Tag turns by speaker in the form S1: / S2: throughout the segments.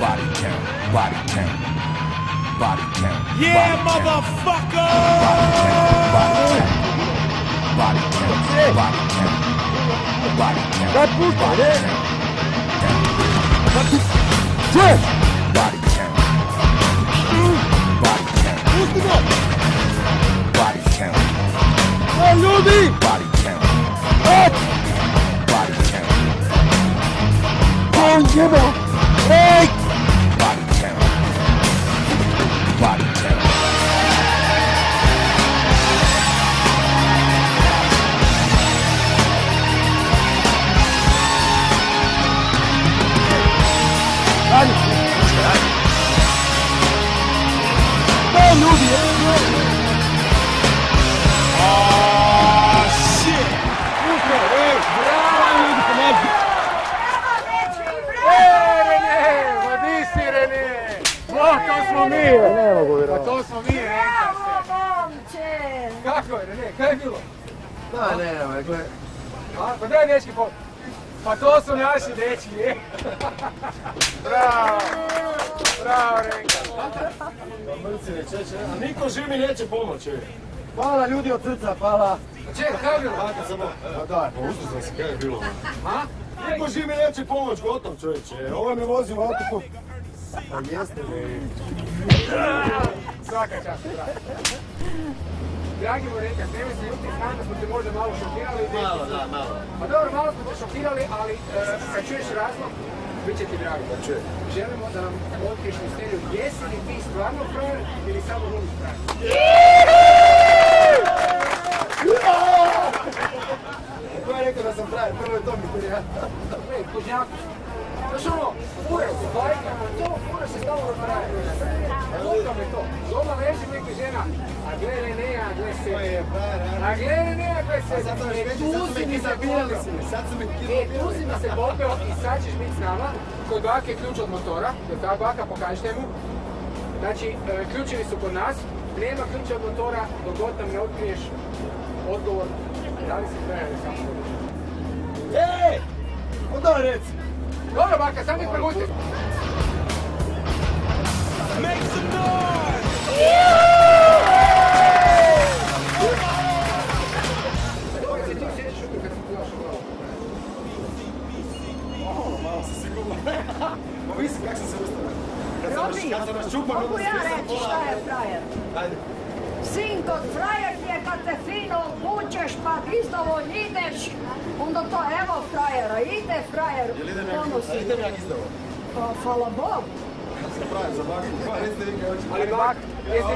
S1: Body count, body count, body count.
S2: Yeah, motherfucker!
S1: Body count, body count, body count, body count, body count, body count, body count, body count, body count,
S3: ljudi!
S1: body count, body count.
S3: Anđemo! Ej!
S1: Body count. Body count.
S3: Radi! Ej, ljudi!
S2: Oh, shit!
S3: Ej, bravo ljudi, pomozi! Ej, Rene! Ma di si, Rene? To smo mi! Ne mogu vjerovati. To smo mi, Renka se!
S4: Momče!
S3: Kako je, Rene? Kaj je bilo?
S5: Da, ne, gle.
S3: Pa daj dečki pot. Pa to su naši dečki, je? Bravo! Bravo, Renka!
S5: Mrci ne čeče, a niko živ mi neće pomoći.
S3: Hvala ljudi od srca, hvala! Čekaj, kaj je bilo?
S5: Hajde samo. Pa daj, pa uzuzno se, kaj je bilo?
S3: Ha?
S5: Niko živ mi neće pomoć, gotov čovječe. Ovo me vozi u autopu. Pa jeste mi.
S3: Svaka čast, bravo. Dragi Morenka, nemoj se ljuti, znam da smo te možda malo šokirali.
S5: Malo, da, malo.
S3: Pa dobro, malo smo te šokirali, ali kad čuješ razlog, bit će ti drago.
S5: Da čujem.
S3: Želimo da nam otkriješ misteriju, jesi li ti stvarno frajer ili samo glumi frajer?
S5: Ko je rekao da sam frajer? Prvo je to misterija.
S3: Ej, kožnjaku. Znaš ono, fura se, bajka, to fura se stavno frajer. Lukam je to. Doma leži neka žena, a gle Renea, gle se.
S5: Ko je frajer,
S3: A gle Renea, gle se.
S5: Zato još veći, sad su me kidnapirali si me, sad su me
S3: E, tu
S5: kidnapirali.
S3: si mi se popeo i sad ćeš biti s nama. Kod bake je ključ od motora, jer ta baka pokažite mu. Znači, ključevi su kod nas, nema ključa od motora dok god nam ne otkriješ odgovor da li si frajer ili samo glumi.
S5: Ej! Onda reci.
S3: Dobro baka, sam mi pregujte.
S2: Make some noise!
S3: Kad si ti sjediš šutu kad sam poglašao glavu.
S5: Malo se sigurno. Ma visi kak sam se ustavio. Kad sam vas čupao,
S4: Mogu ja reći šta je frajer?
S5: Ajde.
S4: Sinko, frajer je kad te fino obučeš pa izdovoljno ideš, onda to evo frajera, ide frajer.
S5: Jel idem jak izdavo?
S4: Pa hvala Bogu.
S5: Sam frajer za baku. Pa recite vi kaj hoćete.
S3: Ali bak, jeste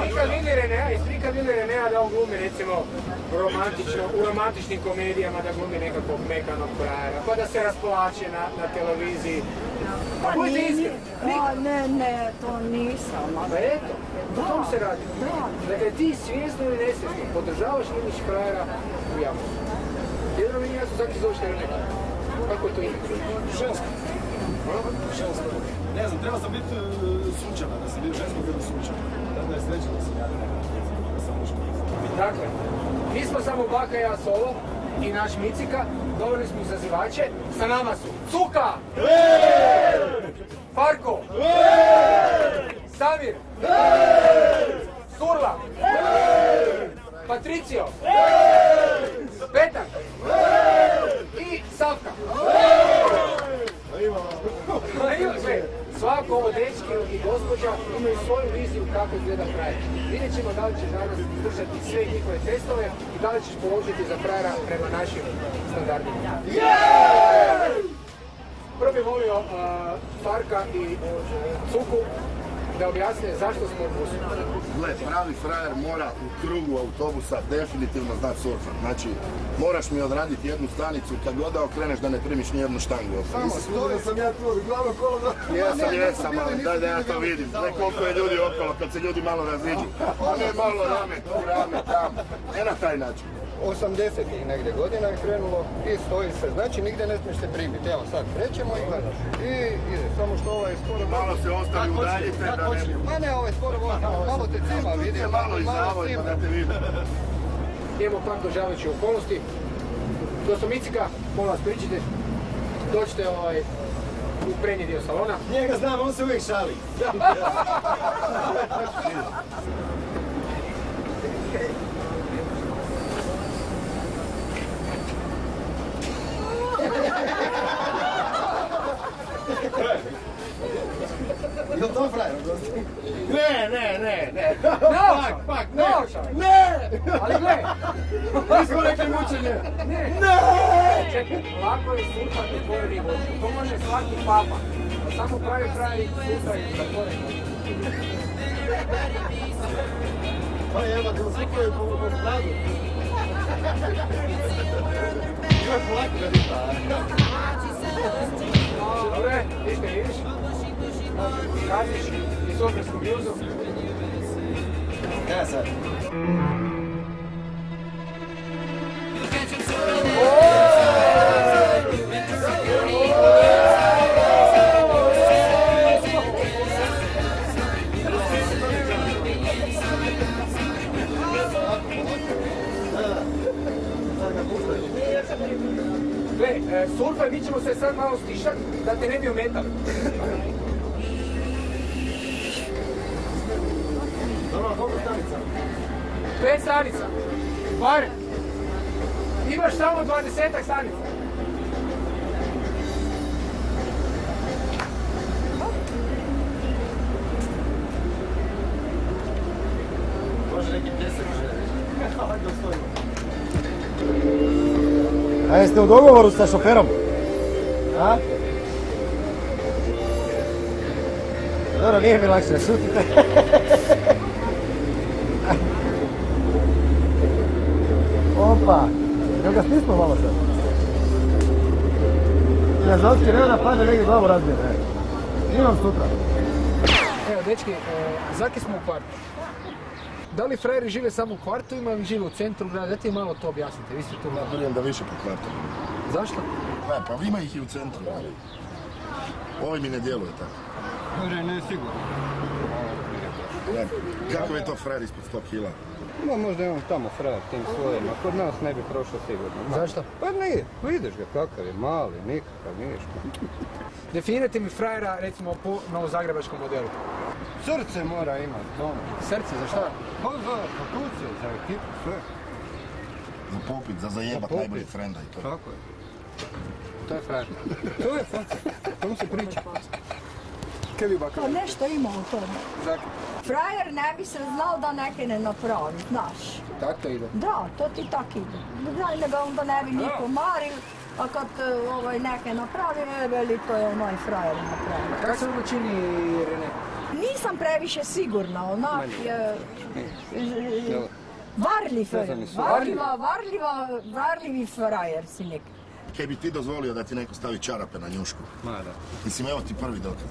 S3: nikad vidjeli Renea da on glumi recimo u romantičnim komedijama da glumi nekakvog mekanog frajera, pa da se rasplače na televiziji.
S4: Pa
S3: Budite iskreni.
S4: ne, to nisam.
S3: Pa eto, o tom se radi. Dakle, ti svjesno ili nesvjesno podržavaš imidž frajera u javnosti. Jedno mi ja su svaki zoveš Renea. Kako je to ime?
S5: Žensko. Žensko. Ne znam, treba sam biti sunčana, da sam bio žensko bilo sunčana. Da je sreća da sam javio da sam muško.
S3: Dakle, mi smo samo baka i ja solo i naš Micika, doveli smo izazivače, sa nama su Cuka! Farko! Samir! Surla! Patricio! Petar! I Savka! Svako ovo dečki i gospođa imaju svoju viziju kako izgleda frajer. Vidjet ćemo da li ćeš danas izdržati sve njihove testove i da li ćeš položiti za frajera prema našim standardima. Prvo bih molio Farka i Cuku da objasne zašto smo u busu.
S6: Gle, pravi frajer mora u krugu autobusa definitivno znat surfat. Znači, moraš mi odraditi jednu stanicu, kad god da okreneš da ne primiš nijednu štangu.
S5: Samo stoji sam ja tu, glavno kolo da...
S6: Jesam, ali daj da ja to vidim. Daj koliko je ljudi okolo, kad se ljudi malo raziđu. A ne malo rame, tu rame, tam. Ne na taj način.
S7: 80-ih negdje godina je krenulo i stoji se, znači nigdje ne smiješ se primiti. Evo sad krećemo i gledaš. I ide, samo što ovaj je skoro...
S6: Malo se ostali udaljite da ne bi...
S7: Ma ne, ovaj je skoro vozi, malo te cima vidi,
S6: Malo iz zavoj pa da te vidim.
S3: Imamo par dožavajućih okolnosti. Dosto Micika, molim vas pričite, dođite u prednji dio salona.
S5: Njega znam, on se uvijek šali. Jel' to frajer? Ne. Fuck, ne!
S3: Ali gle!
S5: Nismo rekli mučenje!
S3: Ne! Čekaj, lako je surfati otvorenih očiju. To može svaki papa. A samo pravi frajeri surfaju zatvorenih očiju.
S5: Pa jeba, da surfaju po gradu. Ima polako da dipa.
S3: Dobre, ništa vidiš? Kaziš i surfersku bluzu.
S5: Kaj sad?
S3: Gle, surfer, mi ćemo se sad malo stišati da te ne bi ometali.
S5: Dobro, koliko stanica?
S3: 5 stanica. Barem. Imaš samo 20-ak stanica.
S5: Može neki pjesak želi. Hajde ostojimo.
S8: A jeste u dogovoru sa šoferom? A? Dobro, nije mi lakše, šutite. Opa, jel ga stismo malo sad? Jazovski, nema da padne negdje glavu razbije, ne. Imam sutra.
S3: Evo, dečki, zaki smo u kvartu. Da li frajeri žive samo u kvartu ili žive u centru grada? Dajte mi malo to objasnite, vi ste tu.
S6: Ja vjerujem da više po kvartu.
S3: Zašto?
S6: Ne, pa ima ih i u centru, ali ovo mi ne djeluje tako.
S7: Može, ne sigurno.
S6: Ja, kako je to frajer ispod 100 kila?
S7: No, možda imam tamo frajer tim svojima, kod nas ne bi prošao sigurno.
S3: Zašto?
S7: Pa nije, vidiš ga kakav je, mali, nikakav, ništa.
S3: Definirajte mi frajera, recimo, po novozagrebačkom modelu.
S7: Srce mora imati, ono.
S3: Srce, za šta?
S7: Pa za kuce, za ekipu, sve.
S6: Za popit, za zajebat
S7: popit.
S6: najboljeg frenda i to.
S7: Tako je.
S3: To je frajer.
S7: To je faca, tomu se priča.
S3: Kaj vi baka?
S4: To nešto ima u tome.
S3: Zaki.
S4: Frajer ne bi se znao da neke ne napravi, znaš.
S3: Tak to ide.
S4: Da, to ti tak ide. Znaj da ga onda ne bi niko maril, a kad neke napravi, veli to je onaj frajer napravi.
S3: Kako se ono čini, Rene?
S4: Nisam previše sigurna, onak je... Varljivi frajer si nek.
S6: Kaj bi ti dozvolio da ti neko stavi čarape na njušku?
S7: Ma da.
S6: Mislim, evo ti prvi dokaz.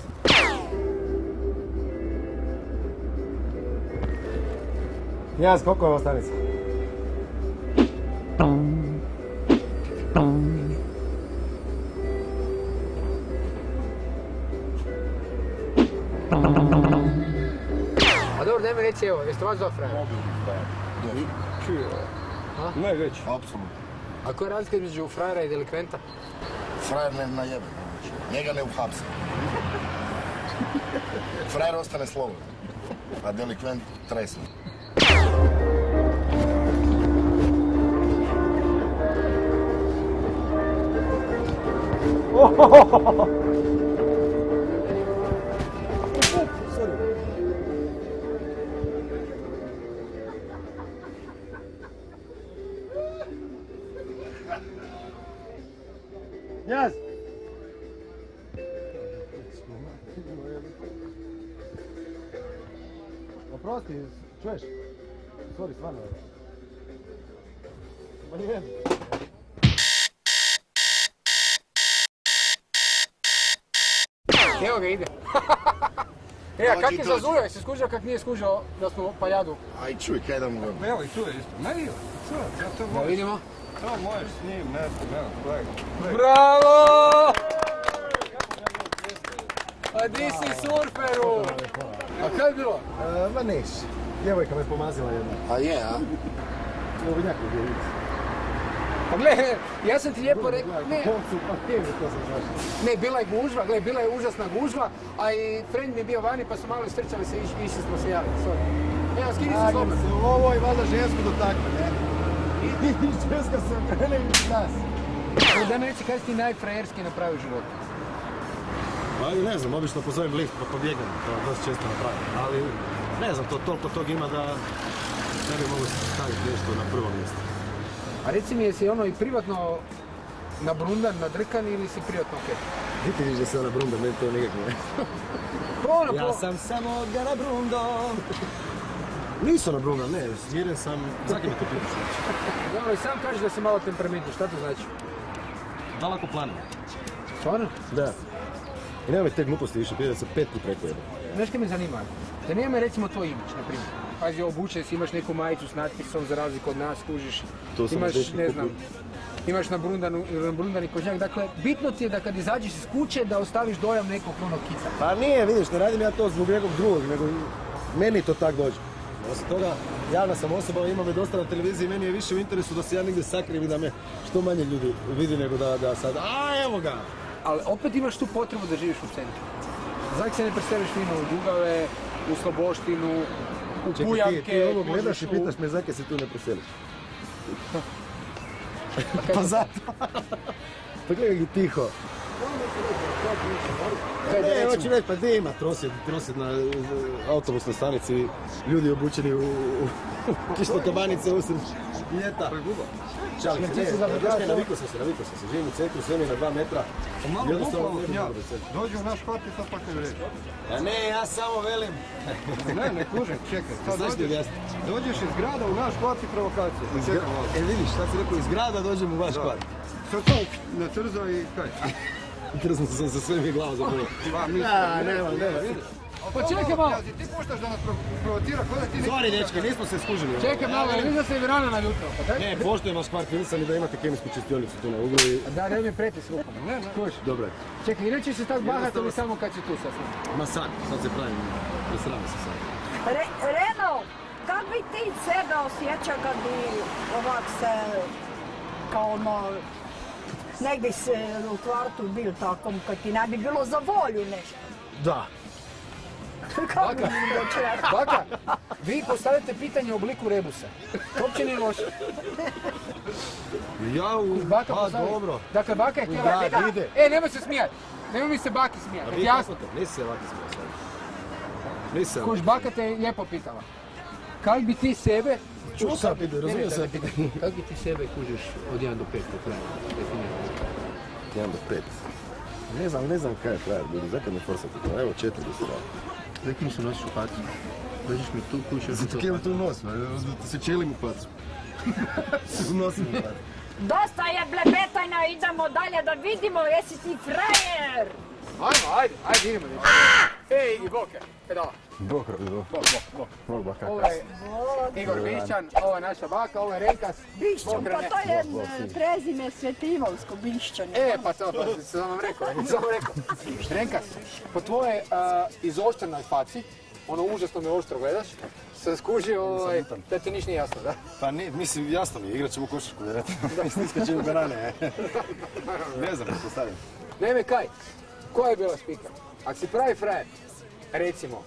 S8: Jaz, koliko je ovo stanica?
S3: A dobro, daj mi reći, evo, jeste vas dva frajera?
S7: Čuje, najveći.
S6: Apsolutno.
S3: A koja je razlika između frajera i delikventa?
S6: Frajer ne najebe, njega ne uhapse. Frajer ostane slobodan, a delikvent tresne.
S8: Jaz! Oprosti, čuješ? Sorry, stvarno. Ma nije.
S3: Evo ga ide. E, a kak je zazujao? Se skužao kak nije skužao da smo paljadu?
S6: Aj, čuj, kaj da mu gledam.
S7: Evo i tu je isto. Ma evo, ja to
S3: Da
S7: možeš.
S3: vidimo.
S7: To možeš s njim, nešto, evo, gledaj.
S3: Bravo! A di si surferu? A kaj je bilo?
S8: Ma neš, djevojka me pomazila jedna.
S6: A je, a?
S8: Lovinjak u djevici.
S3: Pa gle, ja sam ti lijepo rekao, ne, bila je gužva, gle, bila je užasna gužva, a i friend mi je bio vani pa su malo istrčali se i išli smo se javiti, sorry. Evo, skini se slobodno.
S5: Ovo je valjda žensko dotakle, ne? I ženska se okrene i nas.
S3: Da mi reći, kaj si ti najfrajerski napravio u životu?
S5: Pa ne znam, obično pozovem lift pa pobjegam, to dosta često napravim, ali ne znam, toliko tog ima da ne bi mogu staviti nešto na prvo mjesto.
S3: A reci mi, jesi ono i privatno nabrundan, nadrkan ili si privatno okej?
S5: Ti vidiš da se nabrundan, meni to nikak ne. Ja sam samo ga nabrundan. Nisam nabrundan, ne, smiren sam, zakaj me to pitaš?
S3: Dobro, i sam kažeš da si malo temperamentan, šta to znači?
S5: Da lako planim.
S3: Stvarno?
S5: Da. I nemoj te gluposti više, prije da se 5 put preko jedno.
S3: Znaš kaj me zanima? Zanima me recimo tvoj imidž, na primjer. Pazi, obučen si, imaš neku majicu s natpisom za razliku od nas, kužiš. Imaš, ne znam, imaš nabrundani kožnjak. Dakle, bitno ti je da kad izađeš iz kuće da ostaviš dojam nekog onog kica.
S5: Pa nije, vidiš, ne radim ja to zbog nekog drugog, nego meni to tak dođe. Osim toga, javna sam osoba, ima me dosta na televiziji, meni je više u interesu da se ja negdje sakrijem i da me što manje ljudi vidi nego da sad, evo ga!
S3: Ali opet imaš tu potrebu da živiš u centru. Zak se ne preseliš fino u Dugave, u Sloboštinu, u Pujavke...
S5: Čekaj, ti ovo gledaš i pitaš me zakaj se tu ne preseliš. Pa zato. Pa gledaj gi tiho. Ne, hoću reći, pa gdje ima prosvjed na autobusnoj stanici, ljudi obučeni u kišnokabanice usred ljeta. Čali se, ne, navikao sam se, živim u centru, sve mi je na 2 metra.
S7: Dođu u naš kvart i sad pak ne reći.
S5: A ne, ja samo velim.
S7: Ne kužem, čekaj. Dođeš iz grada u naš kvart i provokacija.
S5: Vidiš, sad si rekao, iz grada dođem u vaš kvart.
S7: Sad to na trzo i kaj?
S5: Trzno sam se sve mi glava zapravo. Nema, vidiš.
S3: Pa čekaj malo!
S7: Ti puštaš da nas provocira, kod da ti...
S5: Sorry, dečke, nismo se skužili.
S3: Čekaj malo, vidiš da se je rano na jutro, pa tako?
S5: Ne, poštujem vaš kvart, vidim sam i da imate kemijsku čistionicu tu na uglu i...
S3: Da, ne mi preti s rukom. Ne.
S5: Dobro.
S3: Čekaj, inače se tako bahati ili samo kad si tu sasvim?
S5: Ma sad se pravim, presrame se sad.
S4: Reno, kad bi ti sebe osjećao kad bi ovak se, kao ono, negdje se u kvartu bil tako, kad ti ne bi bilo za volju nešto?
S5: Da.
S4: Kako bi mi doći?
S3: Baka, vi postavite pitanje u obliku rebusa. Uopće nije loše.
S5: Pa dobro.
S3: Dakle, baka je htjela...
S5: Da, ide.
S3: Nemoj se smijat. Nemoj mi se baki smijat.
S5: A vi jasno to, nisi se ovako smijat sad.
S3: Kuš, baka te je lijepo pitala. Kak bi ti sebe...
S5: Čuo sam pitanje, razumijem se pitanje.
S3: Kak bi ti sebe kužiš od 1 do 5 po kraju?
S5: 1 do 5. Ne znam kaj je frajer, ljudi, zakaj me forsati to? Evo 4 bi se dao.
S3: Neki mi se nosiš u facu. Dođeš mi tu kućeš...
S5: Zato kaj tu nos, da se čelim u facu. Nosim u facu.
S4: Dosta je blebetajna, idemo dalje da vidimo jesi ti frajer!
S3: Ajde, idemo. Ej, i Boke, pedala.
S5: Bok.
S3: Bok. Ovo je Igor Bišćan, ovo je naša baka, ovo je Renkas.
S4: Bišćan, pa to je prezime Svetivolsko, Bišćan.
S3: Pa to sam vam rekao. Renkas, po tvoje izoštrenoj faci, ono užasno me oštro gledaš, sam skužio da ti niš nije jasno, da?
S5: Pa ne, mislim, jasno mi je, igrat ćemo košarku, vjerojatno. Iskačemo banane, Ne znam, postavljam.
S3: Naime, kaj? Koja je bila spika? Ako si pravi frajer, recimo,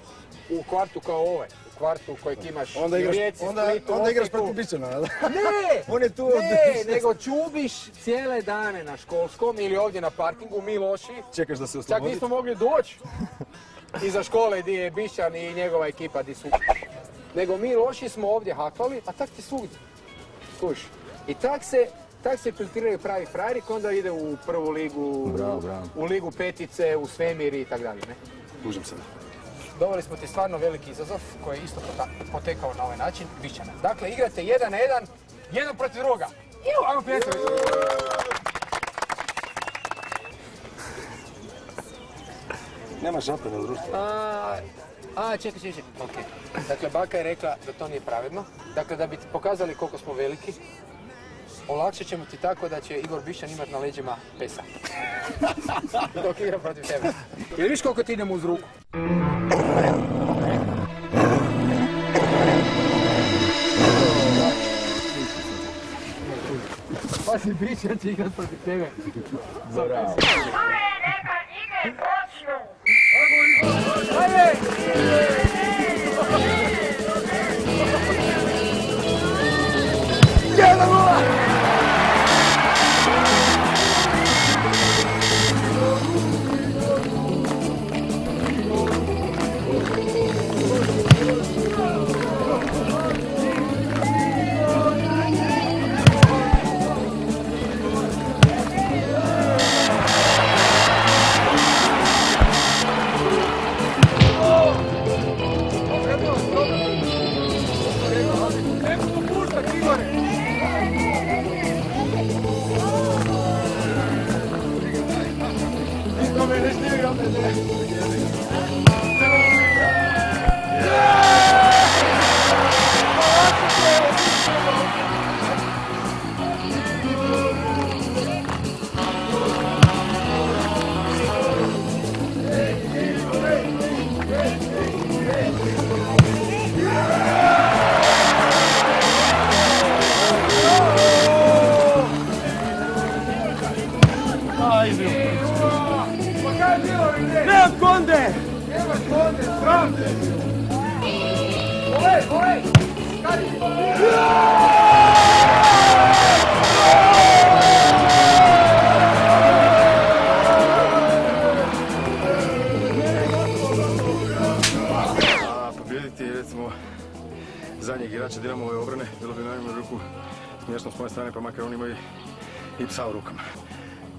S3: u kvartu kao ovaj, u kvartu kojeg imaš u Rijeci, Splitu,
S5: onda igraš protiv Bišćana, da?
S3: Ne!
S5: On je tu
S3: Ne, nego čubiš cijele dane na školskom ili ovdje na parkingu, mi loši.
S5: Čekaš da se oslobodi?
S3: Čak nismo mogli doći iza škole gdje je Bišćan i njegova ekipa gdje su. Nego mi loši smo ovdje hakali, a tak ti svugdje. Sluš, i tak se filtriraju pravi frajeri koji onda ide u prvu ligu, u ligu petice, u svemir i tak dalje, ne?
S5: Kužim se.
S3: Doveli smo ti stvarno veliki izazov koji je isto potekao na ovaj način, Bišćana. Dakle, igrate 1 na 1, jedan protiv druga. Ajmo prijatelji!
S5: Nema šape na društvu.
S3: Čekaj. Okay. Dakle, baka je rekla da to nije pravedno. Dakle, da bi ti pokazali koliko smo veliki, olakšat ćemo ti tako da će Igor Bišćan imat na leđima pesa. Dok igra protiv tebe. Jer vidiš koliko ti idemo uz ruku? ti biće, ja ću igrat protiv tebe.
S5: Bravo.
S4: Neka igre počnu!
S5: Pobijediti recimo zadnjeg igrača Dinamove obrane, bilo bi najmanju ruku smiješno s moje strane, pa makar oni imaju i psa u rukama.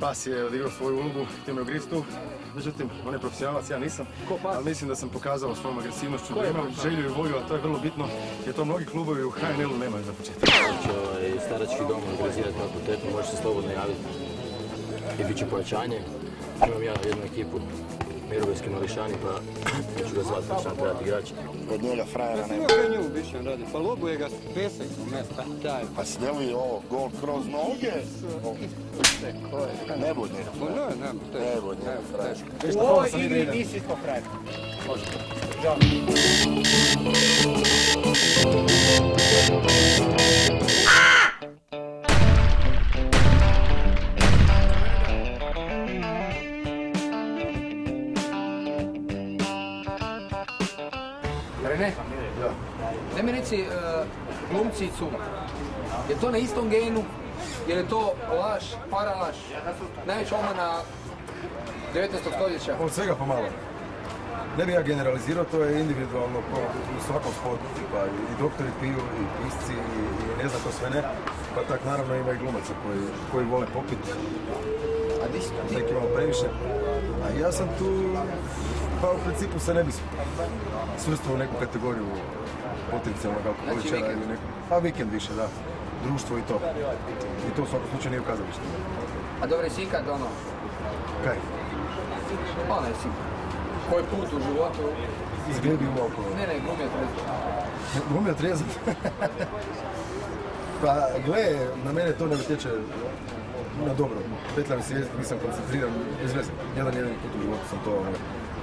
S5: Pas je odigrao svoju ulogu, htio me ugristi tu, međutim on je profesionalac, ja nisam, ali mislim da sam pokazao svojom agresivnošću, da imam želju i volju, a to je vrlo bitno, jer to mnogi klubovi u HNL-u nemaju za početak.
S9: Će starački dom organizirati na fakultetu, možeš se slobodno javiti i bit će pojačanje. Imam ja jednu ekipu, Mirogojski Mališani, pa ću ga zvati, pa će nam trebati igrači.
S6: Od njega frajera nema.
S7: Kako nju biće radi? Pa lobuje ga pesak u mesta.
S6: Pa snijeli ovo gol kroz noge. Ne budi. Ne budi, frajer.
S3: U ovoj igri nisi to frajer. Žao. Rene, daj mi reci, glumci i cuma, je to na istom genu, je li to laž, paralaž, najveća omana 19. stoljeća?
S5: Od svega pomalo. Ne bi ja generalizirao, to je individualno u svakom sportu, tipa i doktori piju, i pisci, i ne znam to sve ne, pa tak naravno ima i glumaca koji vole popit, neki malo previše, a ja sam tu, pa u principu se ne bi svrstao u neku kategoriju potencijalnog alkoholičara ili neku, pa vikend više, da, društvo i to. I to u svakom slučaju nije u kazalištu.
S3: A dobro, jesi ikad ono?
S5: Kaj?
S3: Onaj si, koji put u životu?
S5: Izgledi u alkohol.
S3: Ne, glumio trezat.
S5: Glumio trezat? Pa, gle, na mene to ne utječe na dobro. Petljam se jezik, nisam koncentriran, bez veze. Jedan put u životu sam to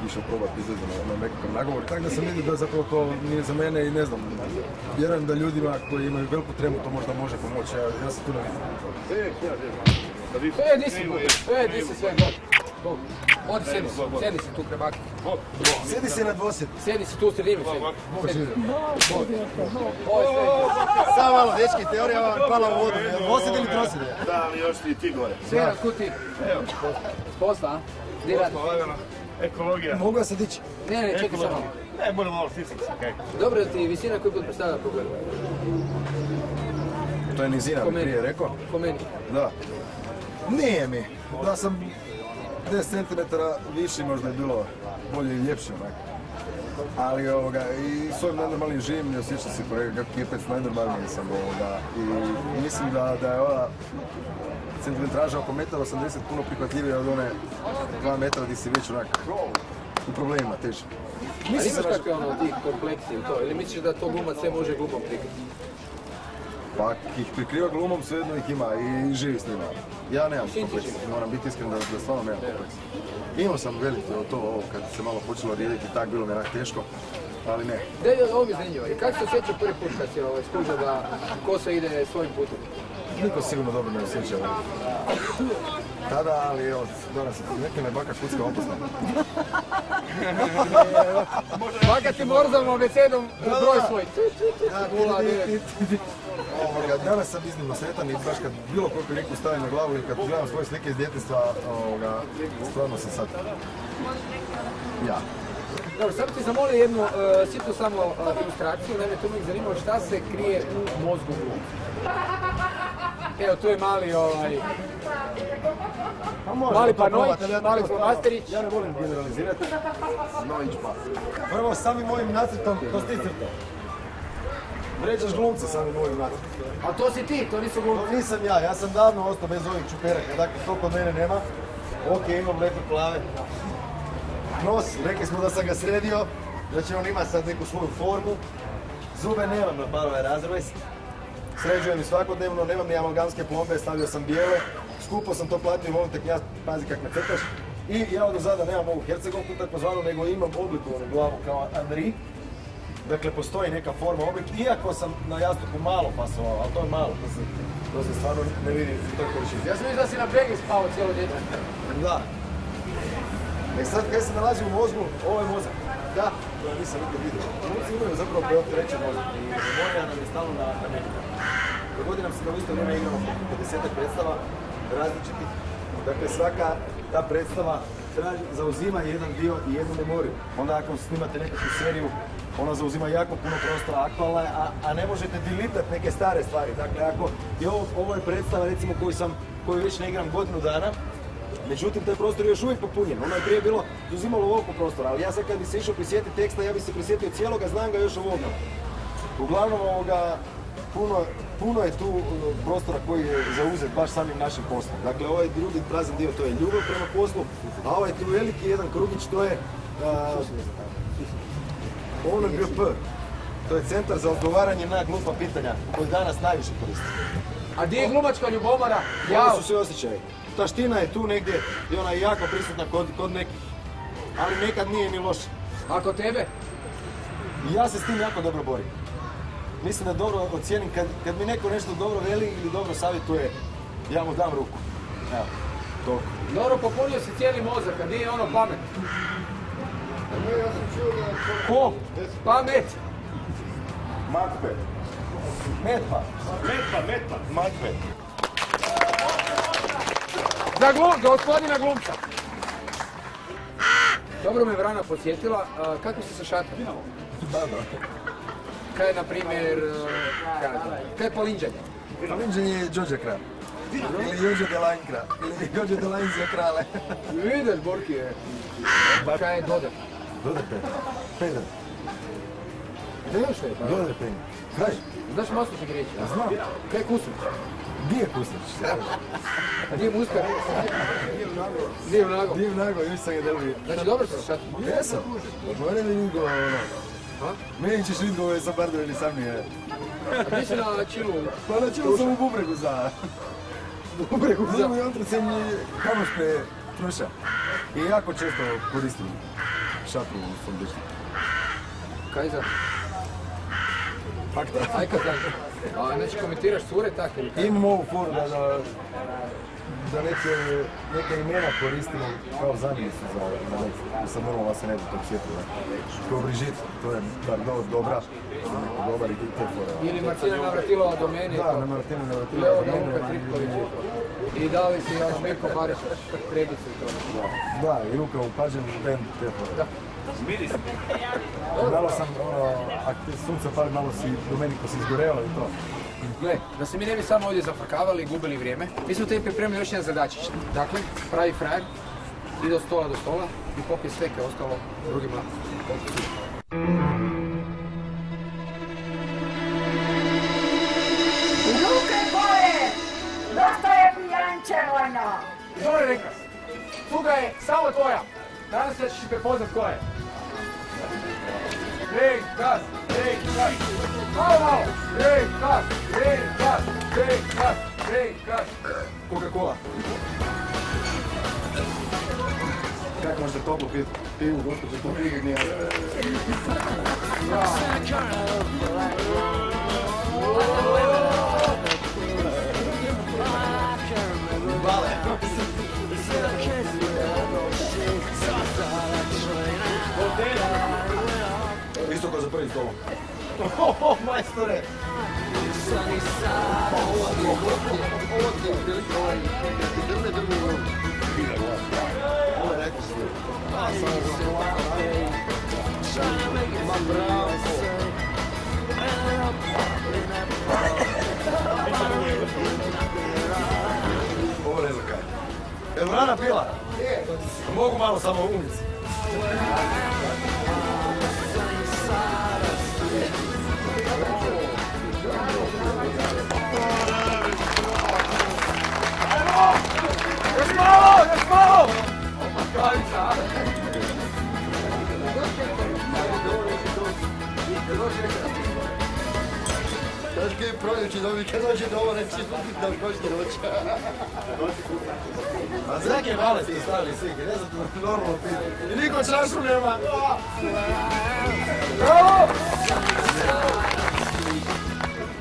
S5: išao probati izlaziti na nekakav nagovor. Tako da sam vidio da zapravo to nije za mene i ne znam. Vjerujem da ljudima koji imaju veliku tremu to možda može pomoći, ja sam tu ne vidim.
S3: Di si sve, Bog. Odi, sjedi si tu krebaki.
S5: Sjedi si na dvosjed.
S3: Sjedi si tu u sredini, sjedi.
S5: Samo malo, dečki, teorija vam pala u vodu. Dvosjed ili trosjed?
S6: Da, ali još ti gore.
S3: Sve, kud ti? S posla, a? Di radi?
S6: Ekologija.
S5: Mogu ja se dići?
S3: Ne, čekaj samo.
S6: Ne, budem malo stisam se, kaj.
S3: Dobro, da ti visina koji put predstavlja problem?
S5: To je nizina, bi prije rekao.
S3: Ko meni?
S5: Da. Nije mi. Da sam 10 cm viši možda je bilo bolje i ljepše onak. Ali i s ovim najnormalnim živim ne osjećam se kako kipec, najnormalnije sam i mislim da je ova centimetraža oko 1,80 m puno prihvatljivija od one 2 metra gdje si već onak u problemima teži.
S3: Ali imaš kakve ti kompleksije to, ili misliš da to glumac sve može glumom prikriti?
S5: Pa ih prikriva glumom, svejedno ih ima i živi s njima. Ja nemam kompleks, moram biti iskren da stvarno nemam kompleks. Imao sam veliki od to kad se malo počelo rijediti, tak bilo mi onak teško, ali ne.
S3: Da je ovo mi zanimljivo, i kako se osjećao prvi put kad si skužio da kosa ide svojim putem?
S5: niko sigurno dobro ne osjeća. Tada, ali evo, danas neka me baka kucka opasna.
S3: Baka ti morzom abecedom broj svoj.
S5: Danas sam iznimno sretan i baš kad bilo koliko rijeku stavim na glavu i kad gledam svoje slike iz djetinjstva, stvarno sam sad ja.
S3: Dobro, sad ti zamolio jednu sitnu samo ilustraciju, naime tu mi je zanimalo šta se krije u mozgu glumca. Evo, tu je mali mali Panović, mali Flomasterić.
S5: Ja ne volim generalizirati. Nović pa. Prvo, samim mojim nacrtom, to si ti crtao. Vređaš glumce samim mojim nacrtom.
S3: A to si ti, to nisu glumci.
S5: Nisam ja sam davno ostao bez ovih čuperaka, dakle to kod mene nema. Ok, imam lepe plave. Nos, rekli smo da sam ga sredio, da će on imati sad neku svoju formu. Zube nemam na parove razrez. Sređujem i svakodnevno, nemam ni amalgamske plombe, stavio sam bijele. Skupo sam to platio, molim te knjaz, pazi kak me crtaš. I ja od uzada nemam ovu hercegovku takozvanu, nego imam oblikovanu glavu kao Henri. Dakle, postoji neka forma, oblik, iako sam na jastuku malo pasovao, ali to je malo, to se stvarno ne vidi u toj količini.
S3: Ja sam vidio da si na bregi spao cijelo djeto.
S5: Da. E sad, kaj se nalazi u mozgu, ovo je mozak. Da, to ja nisam nikad vidio. Glumci imaju zapravo preopterećen mozak i memorija nam je stalno na nekom. Dogodi nam se da u isto vrijeme igramo 50 predstava različitih. Dakle, svaka ta predstava zauzima jedan dio i jednu memoriju. Onda ako snimate nekakvu seriju, ona zauzima jako puno prostora, aktualna je, a ne možete delitati neke stare stvari. Dakle, ako je ovo je predstava recimo koju već ne igram godinu dana, međutim, taj prostor je još uvijek popunjen. Ono je prije bilo zauzimalo ovoliko prostora, ali ja sad kad bi se išao prisjetiti teksta, ja bi se prisjetio cijeloga, znam ga još ovoga. Uglavnom, puno je tu prostora koji je zauzet baš samim našim poslom. Dakle, ovaj drugi prazan dio, to je ljubav prema poslu, a ovaj tu veliki jedan krugić, to je ono je bio P. To je centar za odgovaranje na glupa pitanja, koji danas najviše koristi.
S3: A gdje je glumačka ljubomora?
S5: Ovo su sve osjećaje. Taština je tu negdje i ona je jako prisutna kod nekih, ali nekad nije ni loša.
S3: A kod tebe?
S5: I ja se s tim jako dobro borim. Mislim da dobro ocijenim, kad mi neko nešto dobro veli ili dobro savjetuje, ja mu dam ruku. Evo, toliko.
S3: Dobro, popunio si cijeli mozak, a nije ono pamet.
S7: Ja sam čuo da...
S3: Ko? Pamet!
S5: Matpe. Metpa. Matpe.
S3: Za gospodina glumca. Dobro me Vrana podsjetila, kako si se šatao?
S5: Dobro.
S3: Kaj je, na primjer, kaj je polinđanje?
S5: Polinđanje je Đorđe kralj. Ili Jođe de Lajn kralj. Ili Jođe de Lajn za krale.
S3: Vidiš, Borki je. Kaj je Doder?
S5: Doder Peder.
S3: Znaš što je?
S5: Doder Peder. Kaj?
S3: Znaš masličnik riječi?
S5: Znam.
S3: Kaj je Kuslić?
S5: Gdje je Kuslić?
S3: A gdje je Muskar? Gdje je Nago?
S5: Gdje je Nago? Još sam ga delio.
S3: Znači dobro si se šatao?
S5: Jesam. Od mene mi Jugo, meni ćeš vidjeti ove sa Bardo ili sam nije.
S3: A gdje si na Čilu?
S5: Pa na Čilu sam u Bubregu za...
S3: Bubregu za?
S5: Uzem i ontracem i Hamošpe Truša. I jako često koristim šatru u svom dečku.
S3: Kaj za?
S5: Fakta.
S3: Aj kad znam. A znači komentiraš cure tak ili kaj?
S5: Imam ovu foru da neke imena koristimo kao zamjenicu za nekog. Sad normalno se ne bi tog sjetila. Kao Brigitte, to je dobra. Dobar i te fora.
S3: Ili Martina Navratilova do meni.
S5: Da, na Martina Navratilova
S3: Leo
S5: do mene.
S3: Nauka Tripković. I dali si ono Mirko Bareš Trebicu i to.
S5: Da, i Luka Upađen, band te fora. Malo sam, sunce pali, malo si Domenico si izgoreo i to.
S3: Gle, da se mi ne bi samo ovdje zafrkavali i gubili vrijeme, mi smo tebi pripremili još jedan zadačić. Dakle, pravi frajer, ide od stola do stola i popije sve kaj ostalo drugima.
S4: Ruke gore! Dosta je pijančevanja!
S3: Dobro rekao, tuga je samo tvoja. Nadam se da ćeš prepoznat ko je. Break, gas, break, gas. Malo! Break, gas, break, gas, break, gas, break, gas.
S5: Coca-Cola. Kako možete toplo pivu, gospođe, to pivu nije. prvi stolom. Majstore! Ovo ne znam kaj. Evo rana pila? Mogu malo samo umici. Još malo!
S7: Znaš kaj je proljeći dobi, kad dođe ovo neći da košti noć.
S5: A za neke male ste stavili slike, ne znam to normalno piti. I niko čašu nema. Bravo!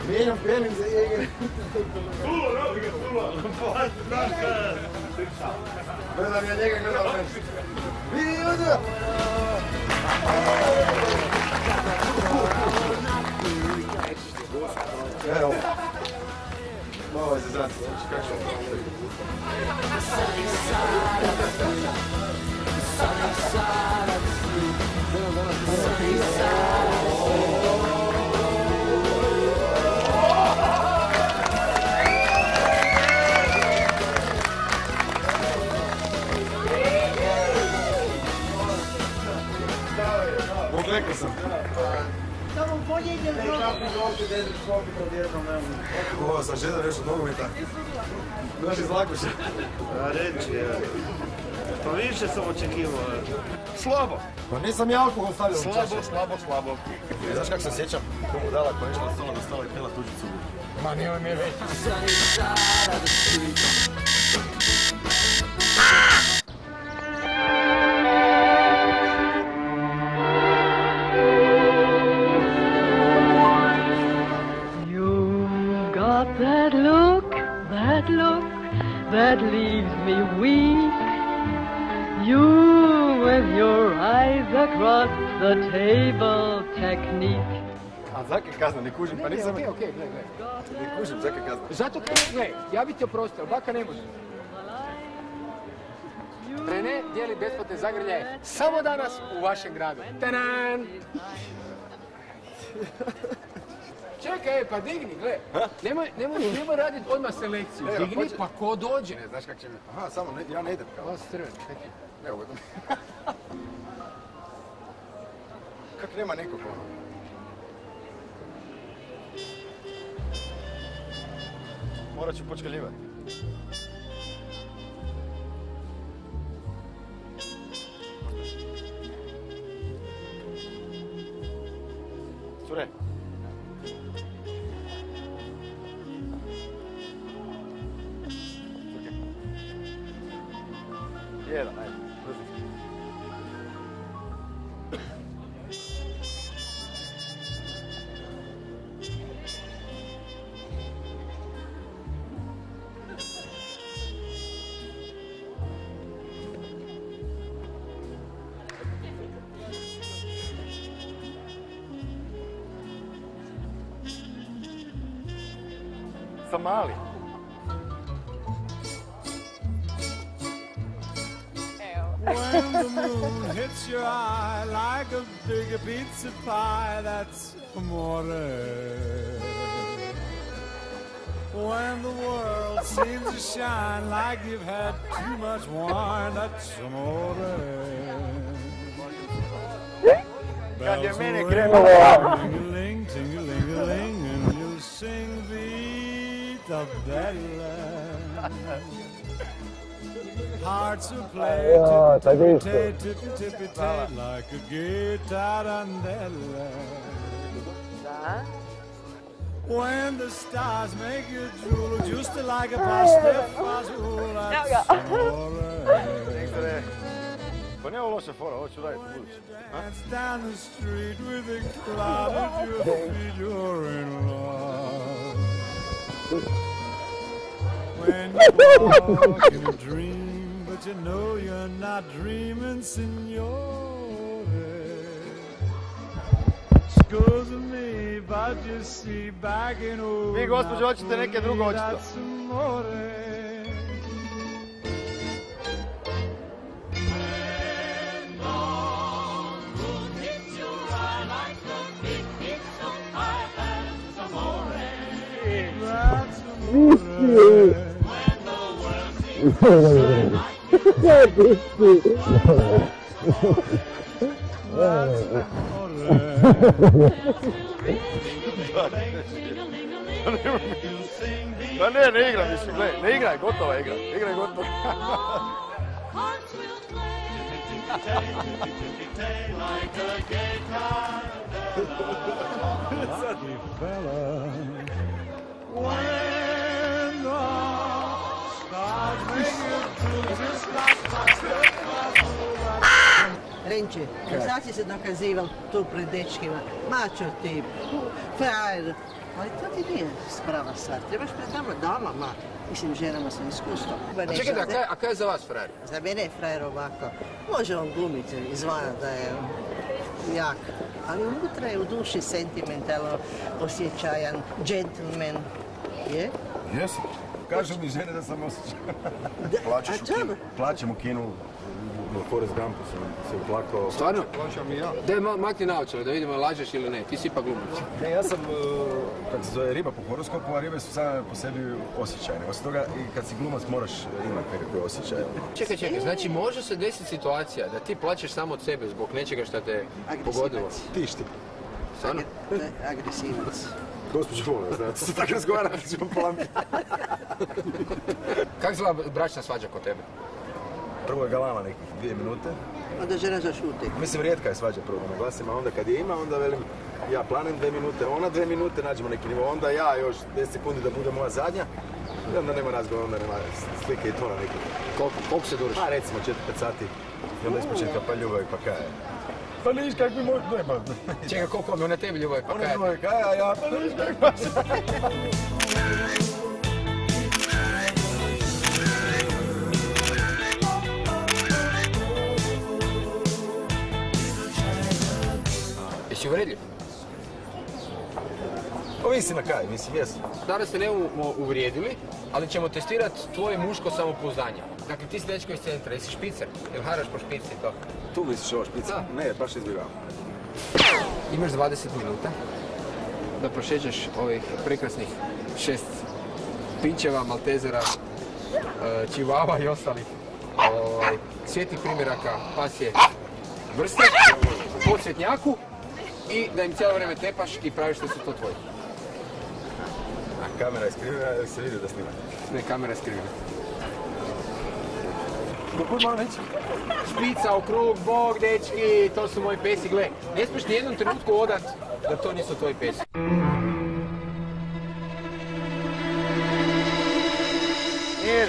S5: Mijenjam penim za igre. Gledam ja njega, gledam nešto. Vidi ljudi! Evo. Malo je se zrati, kako ćemo napraviti. Poklekao sam.
S4: Samo bolje ide
S5: Ovo sam žedan još od nogometa. Znaš iz Lakuša.
S8: A reći, pa više sam očekivao.
S5: Slabo. Pa nisam ja alkohol stavio u čašu.
S8: Slabo.
S5: Znaš kako se sjećam? Komu dala koja je išla od stola do stola i pila tuđicu. Ma nije mi je već.
S10: That leaves me weak. You with your eyes across the table technique.
S5: A zake kazna, ne kužim, pa nisam...
S3: Okej, gle.
S5: Ne kužim, zake kazna.
S3: Zato gle, ja bi ti oprostio, baka ne može. Rene dijeli besplatne zagrljaje samo danas u vašem gradu. Tanan! Čekaj, pa digni, gle. Nemoj raditi odmah selekciju. Digni, pa ko dođe?
S5: Ne, znaš kak će mi... Aha, samo, ja ne idem kao.
S3: Ovo se crveni, čekaj.
S5: Evo ga. Kak nema nikog ono? Morat ću počkaljivati. Cure. Jedan, ajde, brzo. Sam mali.
S2: When the moon hits your eye like a big pizza pie, that's amore. When the world seems to shine like you've had too much wine, that's amore. Bells will ring, ting-a-ling, ting-a-ling-a-ling, and you'll sing Vita Bella. Hearts will play tippy-tay, tippy-tay, like a guitarandella. When the stars make you drool, just like a pasta fazool, that's amore.
S5: Pa nije ovo loša fora, ovo ću raditi u budući.
S2: Dance down the street with a cloud at your feet, you're in love. When you walk in a dream, but you know you're not dreaming, signore. good to me, but you see back in old.
S8: Vi, gospođo, hoćete neke drugo očito. Pa ne igram više, gledaj, ne igraj, gotova igra, igraj gotova.
S11: Renče, sad si se dokazival tu pred dečkima. Mačo ti, frajer. Ali to ti nije sprava stvar. Trebaš pred nama damama, mislim ženama sa iskustvom.
S3: A čekajte, a kaj je za vas frajer?
S11: Za mene je frajer ovako. Može on glumiti izvana da je jak, ali unutra je u duši sentimentalno osjećajan, gentleman. Je?
S5: Jesi. Kažu mi žene da sam osjećajan. Plaćam u kinu. Na Forrest Gumpu sam se uplakao.
S3: Stvarno?
S5: Plaćam i ja.
S3: Daj makni naočare da vidimo lažeš ili ne, ti si ipak glumac.
S5: Ne, ja sam, kad se zove riba po horoskopu, a ribe su same po sebi osjećajne. Osim toga, i kad si glumac moraš imati nekakve osjećaje.
S3: Čekaj, znači može se desiti situacija da ti plaćeš samo od sebe zbog nečega što te pogodilo?
S5: Ti šti.
S3: Stvarno?
S11: Agresivac.
S5: Gospođo, molim vas, da se tako razgovarati, ćemo polamiti.
S3: Kako izgleda bračna svađa kod tebe?
S5: Prvo je galama nekih 2 minute.
S11: Onda žena zašuti.
S5: Mislim, rijetka je svađa prvo da naglasim, a onda kad je ima, onda velim, ja planem 2 minute, ona 2 minute, nađemo neki nivo, onda ja još 10 sekundi da bude moja zadnja. I onda nema razgovora, onda nema slike i tona nekih.
S3: Koliko se duriš?
S5: Pa recimo 4-5 sati. I onda ispočetka pa ljubavi, pa kaj je. Pa niš kak mi moj...
S3: Čekaj, koliko mi ona tebi ljubavi, pa kaj je?
S5: Ona ljubavi, kaj je, a ja pa niš kak pa...
S3: Jesi uvredljiv?
S5: Ovisi na kaj, mislim, jesu.
S3: Danas se ne uvrijedili, ali ćemo testirati tvoje muško samopouzdanje. Dakle, ti si dečko iz centra, jesi špicer? Jel haraš po špici i to?
S5: Tu misliš ovo špica? Ne, baš izbjegavam.
S3: Imaš 20 minuta da prošećeš ovih prekrasnih 6 pinčeva, maltezera, čivava i ostalih svijetlih primjeraka pasje vrste po cvjetnjaku i da im cijelo vrijeme tepaš i praviš da su to tvoji.
S5: A kamera je skrivena ili se vidi da snima?
S3: Ne, kamera je skrivena.
S5: Kako malo neći?
S3: Špica u krug, bog, dečki, to su moji pesi, gle. Ne smiješ nijednom trenutku odat da to nisu tvoji pesi.
S8: Mir!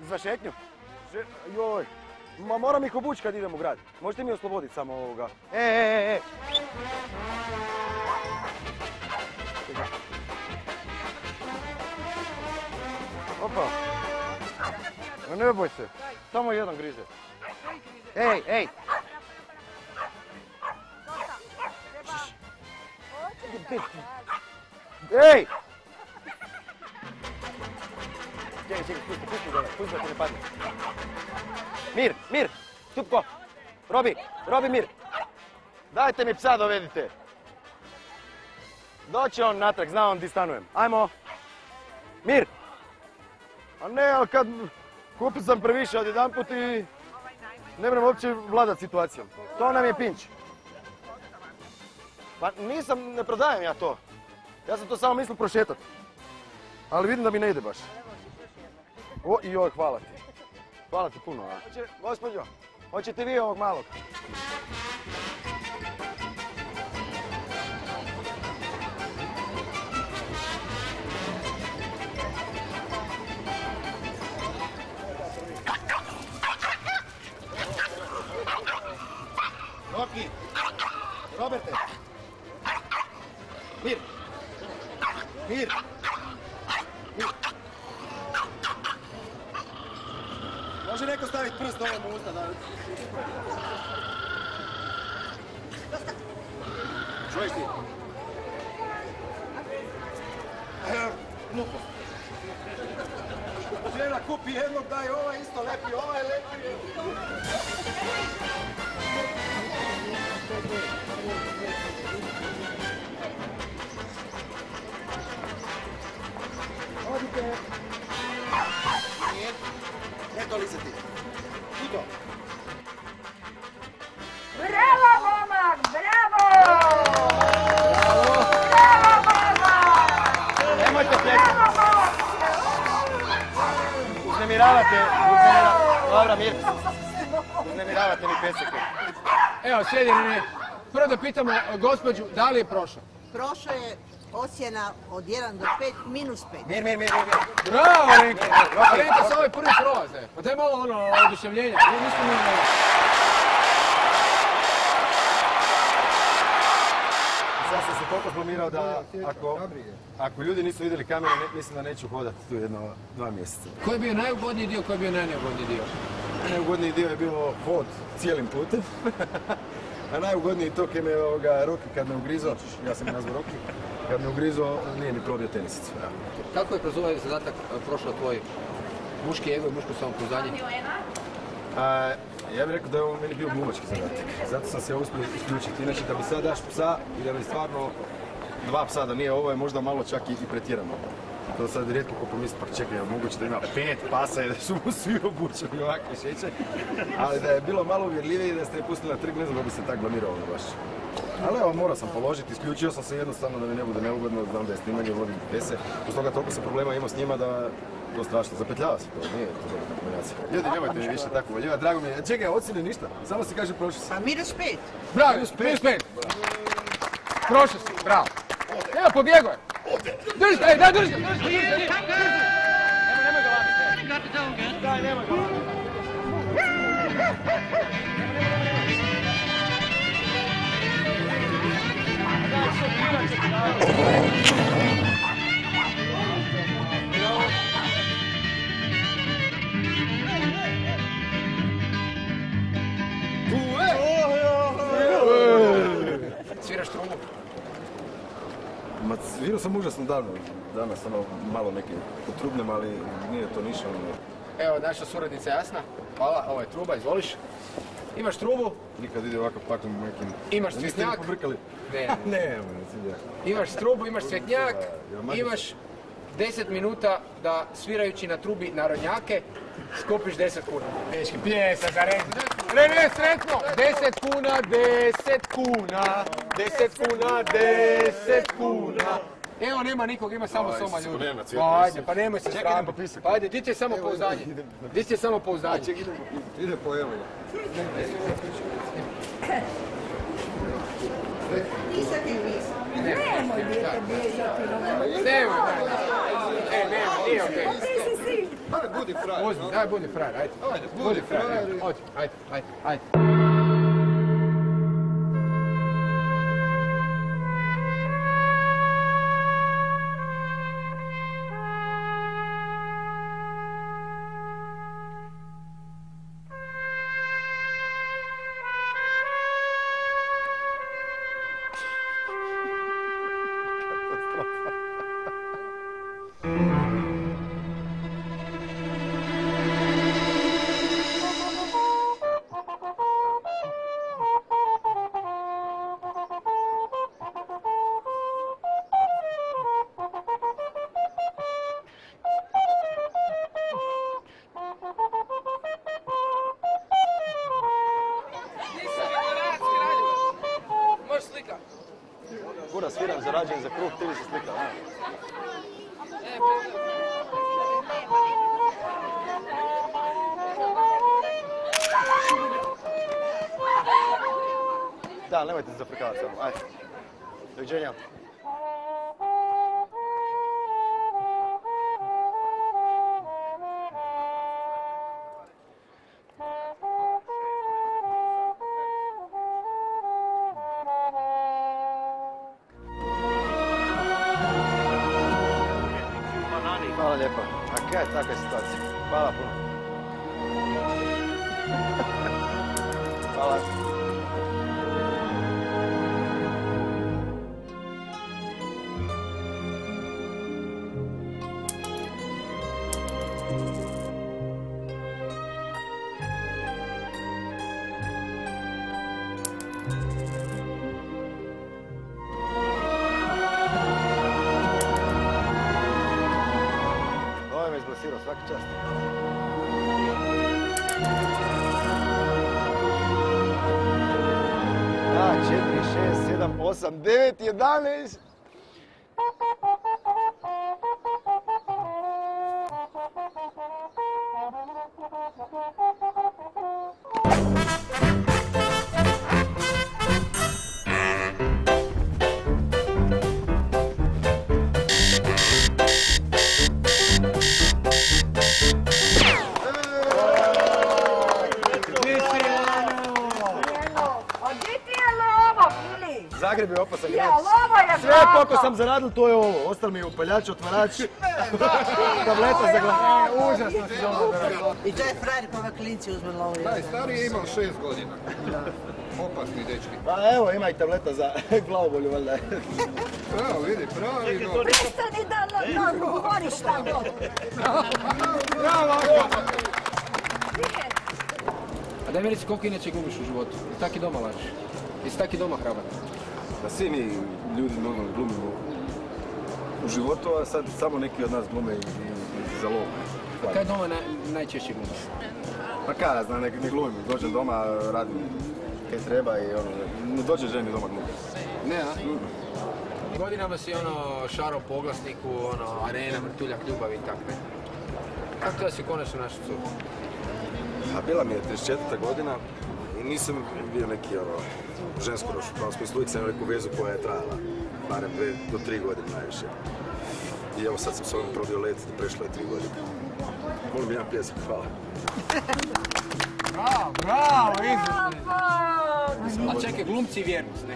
S8: Za šetnju? Joj, ma moram ih obući kad idem u grad. Možete mi osloboditi samo ovoga. Opa. Ne boj se, samo jedan grize. Ej! Ej! Čekaj, pusti da ti ne padne. Mir, stupko. Robi, mir. Dajte mi psa dovedite. Doće on natrag, zna on di stanujem. Ajmo. Mir. A ne, ali kad kupio sam previše odjedanput i ne moram uopće vladat situacijom. To nam je pinč. Pa ne prodajem ja to. Ja sam to samo mislio prošetat. Ali vidim da mi ne ide baš. O, joj, hvala ti. Hvala ti puno. Gospođo, hoćete vi ovog malog? Mir! Može neko staviti prst ovom u usta da... Čuješ ti? Glupo. Žena kupi jednog, daj ovaj isto lepi, ovaj lepi. Odite. Eto li se ti. Tuto.
S4: Bravo, momak, bravo! Bravo, momak!
S8: Nemojte pljekati. Uznemiravate. Dobra, Mir. Uznemiravate mi peseke.
S3: Evo, sjedi, ne. Prvo da pitamo gospođu, da li je prošao?
S11: Prošao je ocjena od 1 do 5, -5.
S8: Mir.
S3: Bravo, Renko! Renko, sa ovaj prvi prolaz, ne. Pa daj malo ono oduševljenja. Nismo mi ne.
S8: Sad sam se toliko zblamirao da ako ljudi nisu vidjeli kamere, mislim da neću hodati tu jedno 2 mjeseca.
S3: Koji je bio najugodniji dio, koji je bio najneugodniji dio?
S8: Najugodniji dio je bio hod cijelim putem. A najugodniji to je me Roki kad me ugrizo, ja sam nazvao Roki, kad me ugrizo nije ni probio tenisicu.
S3: Kako je kroz ovaj zadatak prošao tvoj muški ego i muško samopouzdanje?
S8: Ja bih rekao da je ovo meni bio glumački zadatak. Zato sam se uspio isključiti. Inače da mi sad daš psa i da mi stvarno 2 psa, da nije ovo je možda malo čak i pretjerano. To sad rijetko ko pomisli, pa čekaj, moguće da ima 5 pasa i da su mu svi obučeni ovakve šeće. Ali da je bilo malo uvjerljivije i da ste je pustili na trg, ne znam da bi se tak blamirao baš. Ali evo, morao sam položiti, isključio sam se jednostavno da mi ne bude neugodno, znam da je snimanje, vodim pese. Uz toga toliko se problema imao s njima da to strašno, zapetljava se to, nije to dobra kombinacija. Ljudi, nemojte mi više tako uvaljivati, drago mi je. Čekaj, ocjene ništa, samo se kaže prošao si.
S11: Pa -5.
S3: Bravo, -5. Prošao si, bravo. Evo, pobjegao je. Drži ga, daj, drži ga. Nemoj ga vabiti. Daj, nemoj ga vabiti. Sviraš trubu?
S8: Ma svirao sam užasno davno, danas malo neke potrubnem, ali nije to ništa.
S3: Evo, naša suradnica Jasna, hvala, ovo je truba, izvoliš. Imaš trubu?
S8: Nikad ide ovakav pakom nekim...
S3: Imaš cvjetnjak?
S8: Ne,
S3: imaš trubu, imaš cvjetnjak, imaš 10 minuta da svirajući na trubi narodnjake skupiš 10 kuna. Teški pjesak za Renko. Ne, sretno! 10 kuna, 10 kuna, 10 kuna, 10 kuna. Evo, nema nikog, ima samo soma ljudi. Pa ajde, pa nemoj se sramiti. Pa ajde, di ti je samo pouzdanje? Di ti je samo pouzdanje?
S8: Ide po evo.
S4: Nemoj dijete bježati.
S3: Nemoj, nije okej.
S8: Daj, budi frajer.
S3: Uzmi, daj, budi frajer, ajde. Budi frajer, ajde.
S8: Kura, sviram zarađen za kruh, ti li se slika, a? Da, nemojte se zafrkavati samo, ajde. Doviđenja. Hvala lijepa. A kaj je takva situacija? Hvala puno. Hvala. Ovo me izblasirao, svaki čast. 4, 6, 7, 8, 9, 11. Zagreb je opasan grad. Sve koliko sam zaradil, to je ovo. Ostalo mi je upaljač, otvarač, tableta za glavu. Užasno si doma zaradil.
S11: I to je frajer pa klinci uzme lovu.
S7: Taj stariji je imao 6 godina. Opasni dečki.
S8: Pa evo, ima i tableta za glavobolju, valjda.
S7: Evo, vidi, pravilno.
S4: Prestani da govoriš šta god.
S3: Bravo! A daj mi reci koliko inače glumiš u životu? I tak i doma lažiš? Jesi tak i doma hrabar?
S12: Da svi mi ljudi normalno glumimo u životu, a sad samo neki od nas glume i za lov.
S3: A kaj doma najčešće glumiš?
S12: Pa kaj, ja znam, ne glumim, dođem doma, radim kaj treba i ono, ne dođe ženi doma glumim.
S3: Ne, a? Godinama si šarao po oglasniku, arena, vrtuljak, ljubav i tak, ne? Kako to da si konačno našao curu?
S12: A bila mi je 34. godina i nisam bio neki ženskoroš, u pravom smislu, uvijek sam imao neku vezu koja je trajala, barem 2 do 3 godine najviše. I evo sad sam s ovim probio let, prešlo je 3 godine. Molim jedan pljesak, hvala.
S3: Bravo, izvrsno! A čekaj, glumci i vjernost, ne?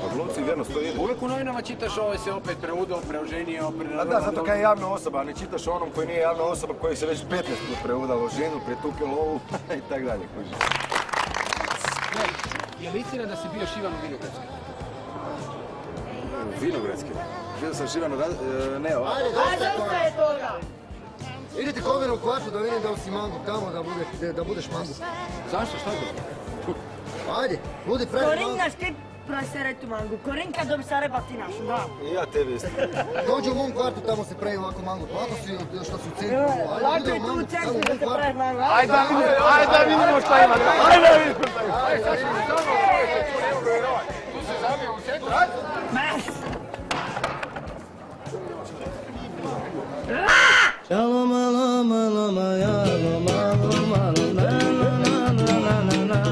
S12: A glumci i vjernost, to je jedno.
S3: Uvijek u novinama čitaš ovaj se opet preudao, preoženio,
S12: A da, zato kaj je javna osoba, a ne čitaš onom koji nije javna osoba, koji se već 15 put preudalo ženu, pretukio lovu i tak dalje.
S3: Je li istina da si bio Šivan u Vinogradski?
S12: Vinogradski? Bio sam Šivan u Neo.
S11: Ajde, dosta je toga!
S7: Idite kod mene u kvartu da vidim da li si mangup tamo, da budeš mangup.
S3: Zašto? Šta je to?
S7: Ajde, budi frajer mangup.
S4: Korin, znaš ti praseraj tu mangu. Korin kad dobi sare bati našu, da.
S12: I ja tebi isto.
S7: Dođi u mom kvartu, tamo se pravi ovako mangup. Lako si što si u centru.
S4: Lako je tu u centru da se pravi mangu.
S8: Ajde da vidimo šta ima. Ajde da vidimo šta ima.
S3: Ajde, sad ćemo samo tu se zabio u centru.
S4: Mes!
S5: Shaloma loma loma ya loma loma loma na na na na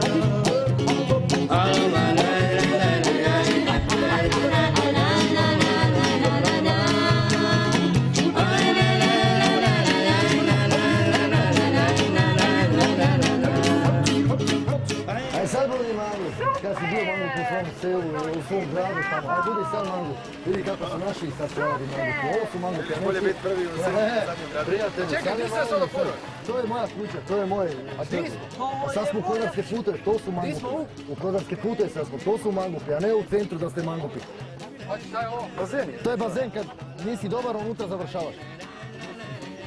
S5: kad si bio mangup u svom selu, u svom gradu tamo, aj budi sad mangup, vidi kako su naši sad se radi mangupi, ovo su mangupi, a
S8: bolje biti prvi u zadnjem gradu.
S5: Prijatelji,
S3: Čekaj, ti sad ono prvo?
S5: to je moja kuća, to je moje, a sad smo u Kodarske pute, to su mangupi, u Kodarske pute sad smo, to su mangupi, a ne u centru da ste mangupi.
S3: Šta je ovo?
S8: Bazen.
S5: To je bazen, kad nisi dobar, unutra završavaš.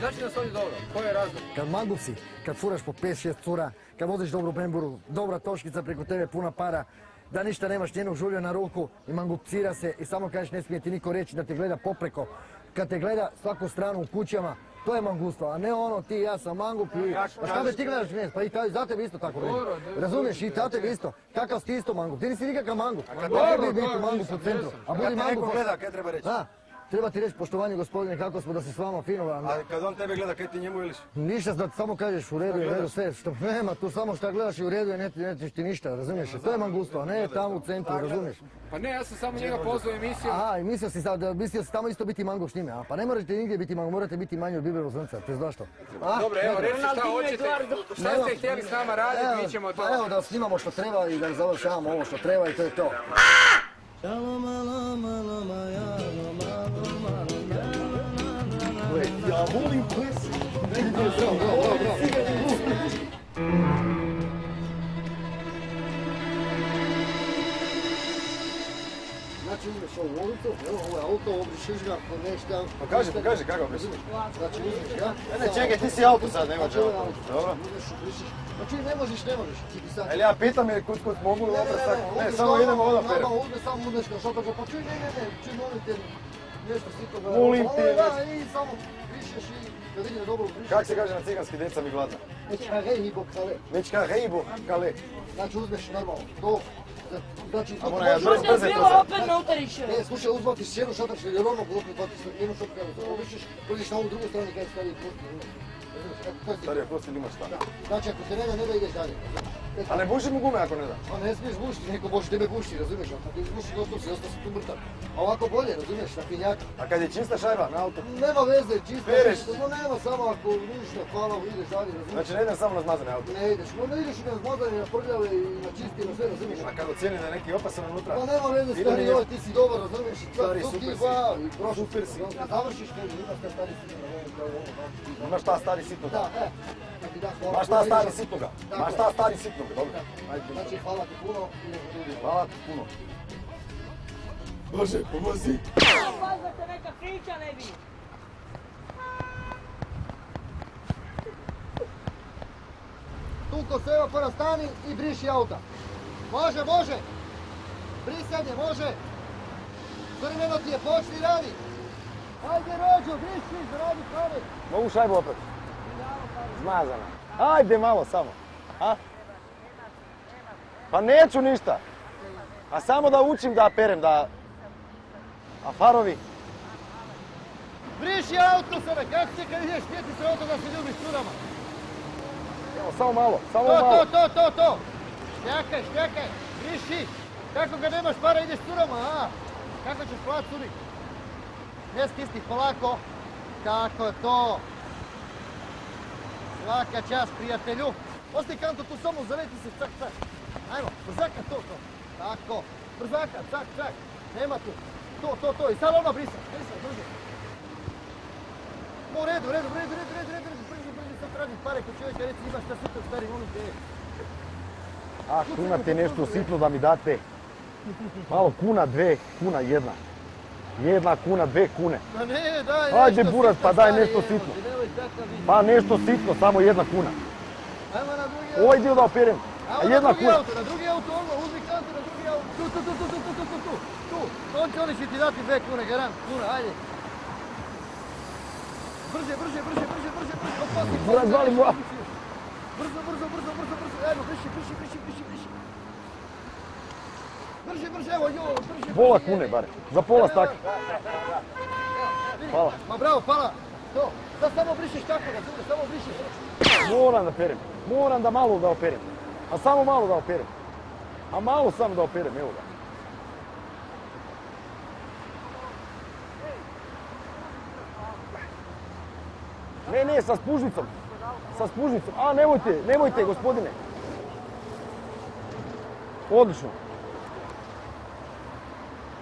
S3: Zašto nas ovdje dobro? Koji je razlog?
S5: Kad mangup si, kad furaš po 5-6 cura, kad voziš dobru bemburu, dobra toškica preko tebe puna para, da ništa nemaš njenog žulja na ruku i mangupcira se i samo kažeš ne smije ti niko reći da te gleda popreko. Kad te gleda svaku stranu u kućama, to je mangustvo, a ne ono ti ja sam mangup i... Pa šta me ti gledaš gnjez? Pa i za tebe isto tako vredi. Razumiješ? I za tebe isto. Kakav si ti isto mangup? Ti nisi nikakav mangup. Kako bi biti mangup u centru? A budi mangup...
S8: Neko gleda, kaj treba reći?
S5: Treba ti reći poštovanje gospodine kako smo da se s vama fino...
S8: A kad on tebe gleda, kaj ti njemu veliš?
S5: Ništa, da samo kažeš u redu je, u redu sve, što nema, tu samo šta gledaš i u redu je, nećeš ti ništa, razumiješ? To je mangustvo, a ne tamo u centru, razumiješ?
S3: Pa ne, ja sam samo njega pozvao u emisiju.
S5: Aha, i mislio si tamo isto biti mangup s njime, a pa ne morate nigdje biti mangup, morate biti manji od biberu zrnca, te znaš što?
S3: Dobro, evo, reći šta hoćete, šta ste htjeli s nama raditi, mi ćemo to...
S5: Pa evo da snimamo što treba i da završavamo ovo što treba i to je to. volim ples. Znači uzmeš ovu ulicu, ovo je auto, obrišiš ga, nešto...
S8: Pokaži kako obrišiš.
S5: Znači uzmeš ga...
S8: Ne, čekaj, ti si auto sad, nema čeo. Dobro.
S5: Znači ne možeš.
S8: Ali ja pitam je kud mogu oprat tako. Ne, samo idemo odam perem.
S5: Samo uzmeš ga šopača, pa čuj, ne, molim te nešto sito ga...
S8: Molim te...
S5: I samo brišeš i da vidi da dobro brišeš.
S8: Kak se kaže na ciganski, deca mi gladna?
S5: Nečka rejbo kale.
S8: Nečka rejbo kale.
S5: Znači uzmeš normalno to. Znači,
S8: brze to
S5: sad. Ne, slušaj, uzmatiš jednu šatačku, jer ono glupno uzmatiš jednu šatačku, obrišiš, prođeš na ovu drugu stranu kada je stavio kosti.
S8: Starija kosti ili imaš šta?
S5: Znači, ako te ne da ideš dalje.
S8: A ne buši mu gume ako ne da?
S5: Pa ne smiješ bušiti, neko može tebe bušiti, razumiješ? Ako ti bušiš gotovo si, ostao si tu mrtav. A ovako bolje, razumiješ, na pinjaka.
S8: A kad je čista šajba na auto?
S5: Nema veze, čista
S8: pereš.
S5: No nema, samo ako ništa, hvala, ideš dalje, razumiješ?
S8: Znači ne idem samo na zmazane auto?
S5: Ne ideš, ne ideš i na zmazane, na prljave i na čisti, na sve, razumiješ?
S8: A kad ocjeni da je neki opasan unutra?
S5: Pa nema veze, stari, joj, ti si dobar, razumiješ?
S8: Stari, super si. Super si.
S5: Završiš kad imaš ta stari sitnoga.
S8: Imaš ta stari sitnoga?
S5: Da,
S8: Imaš ta stari sitnoga? Imaš ta stari sitnoga, dobro.
S5: Znači, hvala ti puno.
S8: Hvala ti puno. Bože, pomozi.
S13: Pazite, neka priča ne bi.
S5: Tu kod seba prvo stani i briši auta. Može. Brisanje, može. Crveno ti je, počni radi. Ajde Rođo, briši, zaradi pamet.
S8: Mogu šajbu opet? Zmazana. Ajde malo samo. A? Pa neću ništa. A samo da učim da perem, da... A farovi?
S5: Briši auto sada, kako se kad ideš, sjeti se auto da se ljubiš curama.
S8: Evo, samo malo, malo.
S5: To. Šljakaj, briši. Kako ga nemaš para, ideš curama, a? Kako ćeš plat curi? Ne stisti, polako. Kako to? Svaka čast, prijatelju. Ostavi kanto tu samo, zaleti se, cak. Ajmo, brzaka to. Tako, brzaka, cak. Nema tu. To. I sad odmah brisa, brže. U redu, brže, sad tražim pare kod čovjeka, reci imaš šta sitno, stari, molim te.
S8: Ako imate nešto sitno da mi date, malo kuna, 2, kuna, 1. 1 kuna, 2 kune.
S5: Ma ne, daj nešto.
S8: Ajde burat, pa daj nešto sitno. Pa nešto sitno, samo 1 kuna.
S5: Ajmo na drugi auto.
S8: Ovaj dio da operem. A 1 kuna.
S5: Na drugi auto, uzmi kantu na drugi auto. Tu. Oni će ti dati 2 kune, garant, kuna, ajde. Brže.
S8: Burat, zvali mu.
S5: Brzo. Ajmo, briši. Brže, evo, brže.
S8: Pola kune bare, za pola staka. Hvala.
S5: Ma bravo, hvala. To, sad samo brišiš tako, samo brišiš.
S8: Moram da malo da operem. A samo malo da operem. A malo samo da operem, evo ga. Ne, sa spužnicom. A, nemojte, gospodine. Odlično.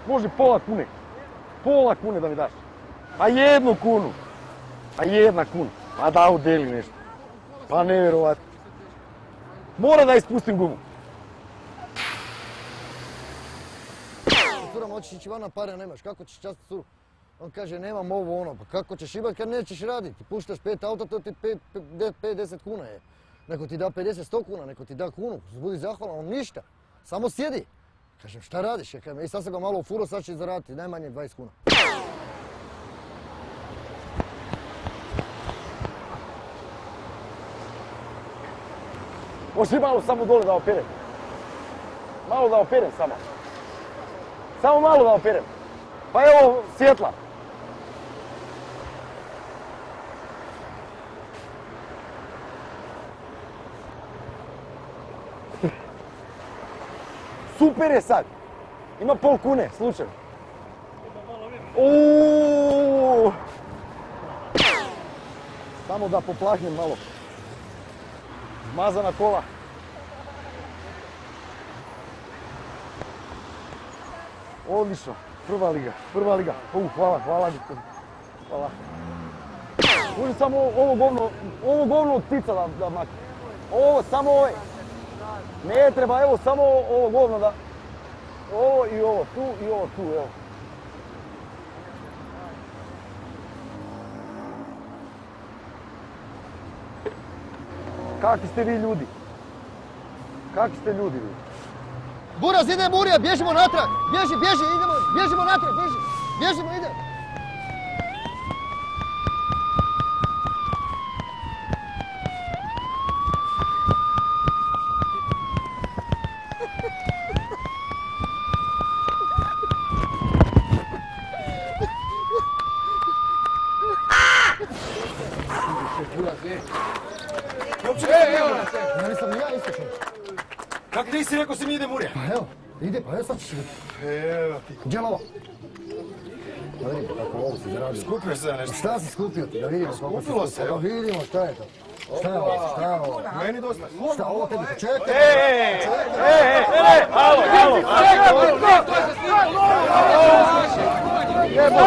S8: Može pola kune da mi daš. A 1 kunu. A 1 kuna. Pa da udeli nešto. Pa nevjerovatno. Moram da ispustim gumu.
S5: Cura, hoćeš ići van, pare nemaš, kako ćeš častiti curu? On kaže, nemam ovo ono, pa kako ćeš ibat kad nećeš raditi? Puštaš 5 auta, to ti 5-10 kuna je. Neko ti da 50-100 kuna, neko ti da kunu, budi zahvalan, on ništa. Samo sjedi. Kažem, šta radiš? I sad sam ga malo ufuro, sad će zaraditi, najmanje 20 kuna.
S8: Može malo samo dole da operem. Malo da operem samo. Samo malo da operem. Pa evo svjetla. Super je sad. Ima pol kune, slučajno. Uuuu. Samo da poplahnem malo. Zmazana kola. Odlično. Prva liga. Hvala. Može samo ovo govno od ptica da makne. Ovo, samo ove. Ne treba, evo, samo ovo govno da... Ovo i ovo tu i ovo tu, evo. Kakvi ste vi ljudi? Kakvi ste ljudi vi?
S5: Buraz, ide Burija, bježimo natrag! Bježi, idemo, bježimo natrag, bježimo, ide!
S8: Kak nisi rekao si mi ide Murija?
S5: Pa evo, sad ćeš vidjeti.
S8: Evo ti.
S5: Gdje je ovo? Da vidimo kako ovo se zaradio.
S8: Skupio se za nešto.
S5: Šta si skupio ti? Da vidimo kako se...
S8: Skupilo se, evo.
S5: Da vidimo šta je to. Šta je ovo?
S8: Meni dosta.
S5: Šta ovo tebi? Čekaj!
S8: Alo! Jebo!